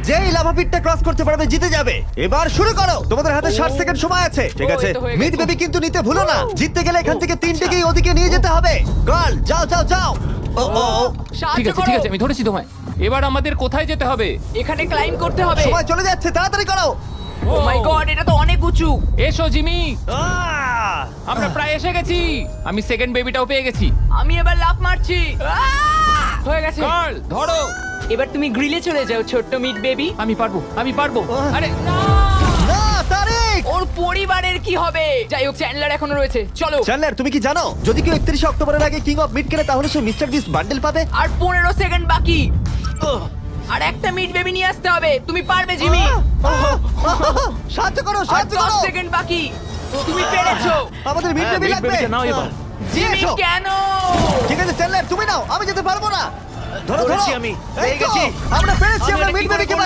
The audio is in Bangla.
যেই লাভা পিটটা ক্রস করতে পারবে জিতে যাবে। এবার শুরু করো, তোমাদের হাতে 60 সেকেন্ড সময় আছে। ঠিক ও, আছে, এই তো হয়ে মিড গেছে। বেবি কিন্তু নিতে ভুলো না। জিততে গেলে এখান থেকে তিনটেকেই ওদিকে নিয়ে যেতে হবে। গার্ল যাও যাও যাও। ও ও ও, ঠিক সাহায্য আছে ঠিক করো। আছে, আমি ধরেছি তোমায়। এবার আমাদের কোথায় যেতে হবে? এখানে ক্লাইম করতে হবে। সময় চলে যাচ্ছে, তাড়াতাড়ি করো। ও মাই গড, এটা তো অনেক উঁচু। এসো জিমি, আহ! আমরা প্রায় এসে গেছি। আমি সেকেন্ড বেবিটাও পেয়ে গেছি। আমি এবার লাফ মারছি। হয়ে গেছে। কার্ল ধরো। এবার তুমি গ্রিলে চলে যাও ছোট্ট মিট বেবি। আমি পারবো, আমি পারবো। আরে না! না তারিক। ওর পরিবারের কি হবে? যাই হোক, চ্যান্ডলার এখনো রয়েছে। চলো। চ্যান্ডলার তুমি কি জানো যদি কেউ 31 অক্টোবরের আগে কিং অফ মিড কেনে তাহলে সে মিস্টার বিস্ট বান্ডেল পাবে? আর 15 সেকেন্ড বাকি। আর একটা মিট বেবি নিয়ে আসতে হবে। তুমি পারবে জিমি। সাহায্য করো, আর সাহায্য 10 করো। সেকেন্ড বাকি। তুমি পেরেছো। আমাদের মিড বেবি মিড লাগবে। বেবিটা নাও এবার। জিমি এসো। কেন? ঠিক আছে চ্যান্ডলার তুমি নাও, আমি যেতে পারবো না। ধরো ধরো ধরেছি আমি, এই পেয়ে তো, গেছি। আমরা পেরেছি, আমি আমরা এটা মিড কি করে বেবিকে